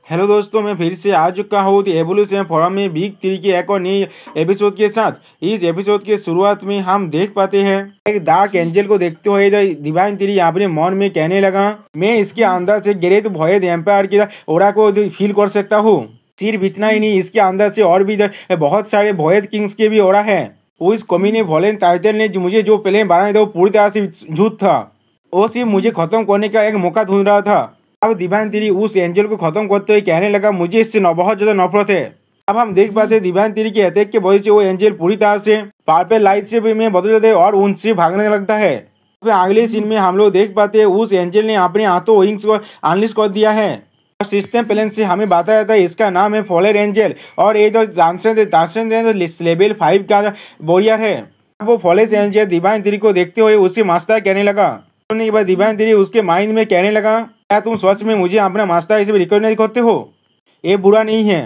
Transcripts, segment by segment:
Hello दोस्तों, मैं फिर से आ चुका हूँ एवोल्यूशन फोरम में बिग 3 के एक और नई एपिसोड के साथ। इस एपिसोड के शुरुआत में हम देख पाते हैं एक डार्क एंजल को देखते हुए डिवाइन 3 अपने मन में कहने लगा, मैं इसके अंदर से ग्रेट वॉयड एम्पायर की ओरा को फील कर सकता हूँ। सिर्फ इतना ही नहीं, इसके अंदर से और भी बहुत सारे वॉयड किंग्स के भी ओरा है। उस कमीने वॉलेन टाइटल ने मुझे जो प्लेन बनाया था वो पूरी तरह से झूठ था। वो सिर्फ मुझे खत्म करने का एक मौका ढूंढ रहा था। अब डिवाइन 3 उस एंजल को खत्म करते हुए कहने लगा, मुझे इससे बहुत ज्यादा नफरत है। अब हम देख पाते हैं डिवाइन 3 के अटैक के वजह से वो एंजल पूरी तरह से पर्पल लाइट से भी में बदल जाता है और उनसे भागने लगता है। फिर अगले सीन में हम लोग देख पाते हैं उस एंजल ने अपने हाथों विंग्स को अनलिश कर दिया है। सिस्टम प्लेन से हमें बताया जाता है इसका नाम है फॉलर एंजल और ये जो लेवल 5 का वॉरियर है। वो फॉलर एंजल डिवाइन 3 को देखते हुए उससे मास्टर कहने लगा। के बाद डिवाइन 3 उसके माइंड में कहने लगा, क्या तुम सच में मुझे अपना मास्टर इसे रिकॉग्नाइज करते हो? ये बुरा नहीं है।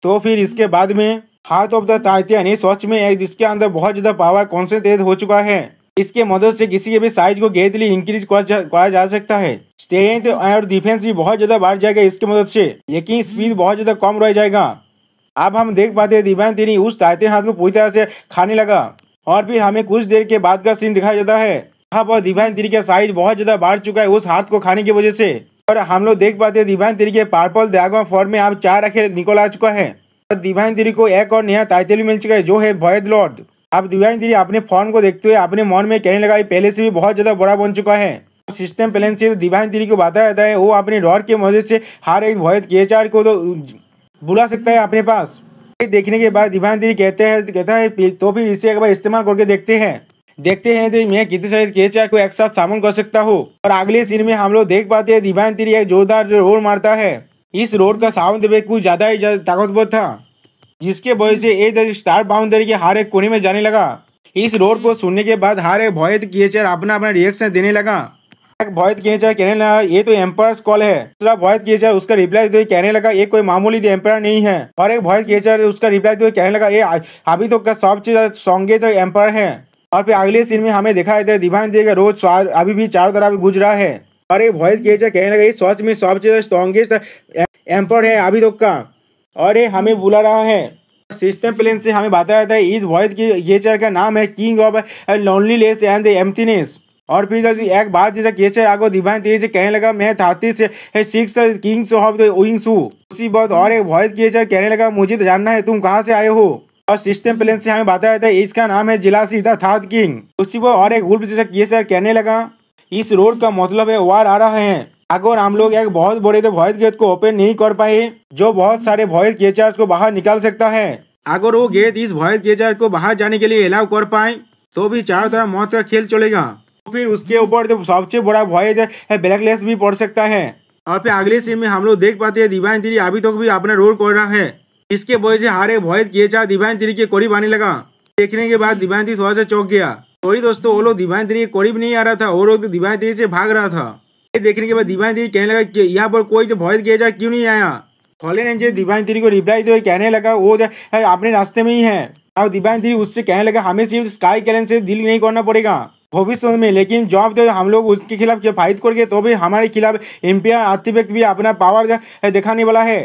तो फिर इसके बाद में हार्ट ऑफ द टाइटन सच में इसके अंदर बहुत ज्यादा पावर कॉन्सेंट्रेट हो चुका है। इसके मदद से किसी के भी साइज को ग्रेटली इंक्रीज करा जा सकता है। स्ट्रेंथ और डिफेंस भी बहुत ज्यादा बढ़ जाएगा इसके मदद से, लेकिन स्पीड बहुत ज्यादा कम रह जाएगा। अब हम देख पाते हैं डिवाइन 3 उस टाइटन हाथ को पूरी तरह से खाने लगा और फिर हमें कुछ देर के बाद का सीन दिखाया जाता है। यहाँ पर डिवाइन 3 का साइज बहुत ज्यादा बढ़ चुका है उस हाथ को खाने की वजह से। और हम लोग देख पाते हैं डिवाइन 3 के पर्पल ड्रैगन फॉर्म में अब 4 आखिर निकल आ चुका है। और डिवाइन 3 को एक और नया टाइटल भी मिल चुका है जो है वॉयड लॉर्ड। अब डिवाइन 3 अपने फॉर्म को देखते हुए अपने मन में कहने लगा, पहले से भी बहुत ज्यादा बड़ा बन चुका है। सिस्टम प्लेन से डिवाइन 3 को बताया जाता है वो अपने रॉड के मदद से हर एक वॉयड केचार को तो बुला सकता है अपने पास। देखने के बाद डिवाइन 3 कहता है तो फिर इसे एक बार इस्तेमाल करके देखते हैं तो मैं कितने सारे केचार को एक साथ सामन कर सकता हूँ। और अगले सीन में हम लोग देख पाते हैं डिवाइन 3 एक जोरदार जो रोड मारता है। इस रोड का साउंड भी कुछ ज्यादा ही ताकतवर था, जिसके वजह से एक स्टार बाउंड्री के हर एक कोने में जाने लगा। इस रोड को सुनने के बाद हर एक वॉयड केचर अपना अपना रिएक्शन देने लगा। एक वॉयड केचर कहने लगा, ये तो एम्पायर्स कॉल है। दूसरा वॉयड केचर उसका रिप्लाई देते कहने लगा, ये कोई मामूली एम्पायर नहीं है। और एक वॉयड केचर उसका रिप्लाई देते कहने लगा, ये अभी तो सबसे स्ट्रॉन्गेस्ट एम्पायर है। और फिर अगले सीन में हमें दिखाई दे डिवाइन 3 का रोज अभी भी चारों तरफ गुजर रहा है। और एक वॉयड केचर कहने लगा, ये सच में सबसे स्ट्रॉन्गेस्ट एम्पायर है अभी तक का और ये हमें बुला रहा है। सिस्टम प्लेन से हमें बताया जाता है इस वॉयड केचर का नाम है king of loneliness and emptiness. और फिर एक बात जैसा केचर आगे डिवाइन 3 से कहने लगा, मैं 36 किंग्स ऑफ द विंग्स हूँ। उसी बात और एक वॉयड केचर कहने लगा, मुझे तो जानना है तुम कहाँ से आए हो। और सिस्टम प्लेन से हमें बताया जाता है इसका नाम है जिलासी द थर्ड किंग। उसी पर और एक वुल्फ जैसा केचर कहने लगा, इस रोड का मतलब है वार आ रहा है। अगर हम लोग एक बहुत बड़े वॉयड गेट को ओपन नहीं कर पाए जो बहुत सारे वॉयड केचर्स को बाहर निकाल सकता है, अगर वो गेट इस वॉयड केचर को बाहर जाने के लिए अलाउ कर पाए तो भी चारों तरफ मौत का खेल चलेगा। तो फिर उसके ऊपर जो सबसे बड़ा वॉयड है ब्लैकलिस्ट भी पड़ सकता है। और फिर अगले सीन में हम लोग देख पाते हैं डिवाइन 3 अभी तक भी अपना रोल कर रहा है। इसके वजह से हर एक वॉयड केचर डिवाइन 3 के करीब आने लगा। देखने के बाद डिवाइन 3 थोड़ा सा चौंक गया। सॉरी दोस्तों, वो लोग डिवाइन 3 के करीब नहीं आ रहा था, वो लोग तो डिवाइन 3 से भाग रहा था। देखने के बाद डिवाइन 3 कहने लगा कि यहाँ पर कोई तो वॉयड केचर क्यों नहीं आया। फॉलन एंजल डिवाइन 3 को रिप्लाई दे कहने लगा, वो अपने रास्ते में ही है। अब डिवाइन 3 उससे कहने लगा, हमें सिर्फ स्काई कैलन से डील नहीं करना पड़ेगा भविष्य में, लेकिन जब तो हम लोग उसके खिलाफ फाइट करके तो भी हमारे खिलाफ एम्पायर आर्टिफैक्ट भी अपना पावर दिखाने वाला है।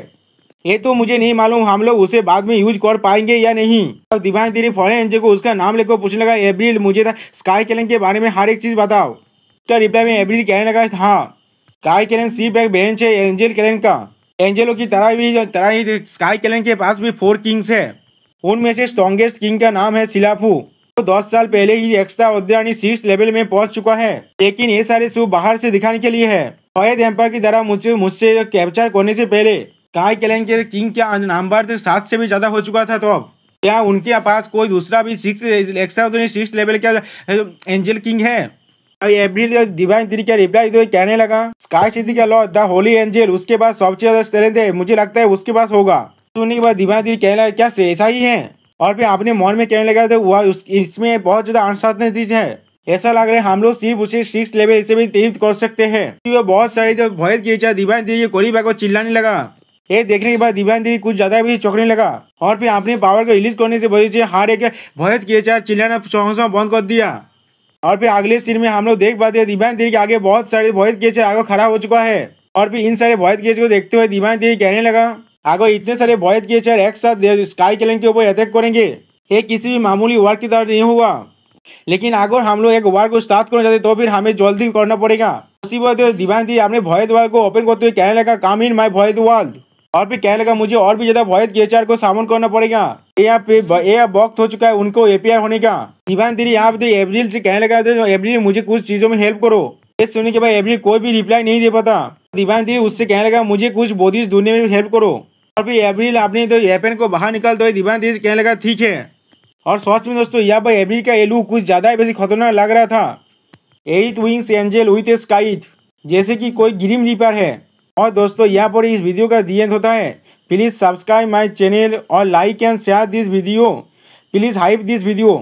ये तो मुझे नहीं मालूम हम लोग उसे बाद में यूज कर पाएंगे या नहीं। अब डिवाइन 3 फॉलन एंजल को उसका नाम लेकर पूछने लगा, एब्रिल मुझे स्काई कैलन के बारे में हर एक चीज बताओ। उसका रिप्लाई में एब्रिल कहने लगा, हाँ स्काई कैलन सिर्फ एक ब्रांच है एंजल कैलन का। एंजेलो की तरह ही स्काई कैलन के पास भी 4 किंग्स है। उनमें से स्ट्रॉन्गेस्ट किंग का नाम है सिलाफू। तो 10 साल पहले ही एक्स्ट्रा उद्यानी 6 लेवल में पहुंच चुका है, लेकिन ये सारे शो बाहर से दिखाने के लिए है। वॉयड एम्पायर की तरह मुझसे कैप्चर करने से पहले स्काई कैलन के किंग का नंबर 7 से भी ज्यादा हो चुका था। तो अब क्या उनके पास कोई दूसरा भी 6 एक्स्ट्रा उद्यानी 6 लेवल का एंजल किंग है? एब्रिल डिवाइन 3 का रिप्लाई तो कहने लगा, स्काई सिटी का लॉर्ड द होली एंजल उसके पास सबसे ज्यादा टैलेंट है, मुझे लगता है उसके पास होगा। सुनने के बाद डिवाइन 3 कहने लगा, क्या ऐसा ही है? और फिर अपने मन में कहने लगा तो इसमें बहुत ज्यादा अनसर्टेनिटीज है। ऐसा लग रहा है हम लोग सिर्फ उसे 6 लेवल से भी ट्रीट कर सकते हैं। तो बहुत सारे जो वॉयड केचर डिवाइन 3 के करीब आकर चिल्लाने लगा। ये देखने के बाद डिवाइन 3 कुछ ज्यादा भी चौंकने लगा और फिर अपने पावर को रिलीज करने से वजह से हर एक वॉयड केचर चिल्लाना बंद कर दिया। और फिर अगले सीन में हम लोग देख पाते हैं डिवाइन 3 के आगे बहुत सारे वॉयड केचर आगे खड़ा हो चुका है। और फिर इन सारे भॉयद क्रिएचर को देखते हुए दीवान तेरी कहने लगा, अगर इतने सारे भॉयद क्रिएचर एक साथ स्काई क्लैन के ऊपर अटैक करेंगे, ये किसी भी मामूली वार की तरह नहीं हुआ। लेकिन अगर हम लोग एक वार को स्टार्ट करना चाहते तो फिर हमें जल्दी करना पड़ेगा। उसी बात दीवान तेरी अपने भॉयद वाल को ओपन करते हुए कहने लगा, कम इन माय भॉयद वर्ल्ड। और फिर कहने लगा, मुझे और भी ज्यादा भॉयद क्रिएचर को सामन करना पड़ेगा। ये वक्त हो चुका है उनको एपीआर होने का। दीवान तेरी यहाँ पे एप्रिल से कहने लगा, एप्रिल मुझे कुछ चीजों में हेल्प करो। ये सुनने के बाद एप्रिल कोई भी रिप्लाई नहीं दे पाता। दीवान तेरी उससे कहने लगा, मुझे कुछ बोधिस ढूंढने में हेल्प करो। और फिर एप्रिल अपने तो एपेन को बाहर निकालते हुए दीवान तेरी से कहने लगा, ठीक है। और सच में दोस्तों यहाँ पर एप्रिल का एलू कुछ ज्यादा ही बेसी खतरनाक लग रहा था। 8 विंग्स एंजल विथ ए स्काइट, जैसे कि कोई ग्रीम रीपर है। और दोस्तों यहाँ पर इस वीडियो का दी एंड होता है। प्लीज सब्सक्राइब माय चैनल और like and share this video. Please hype this video.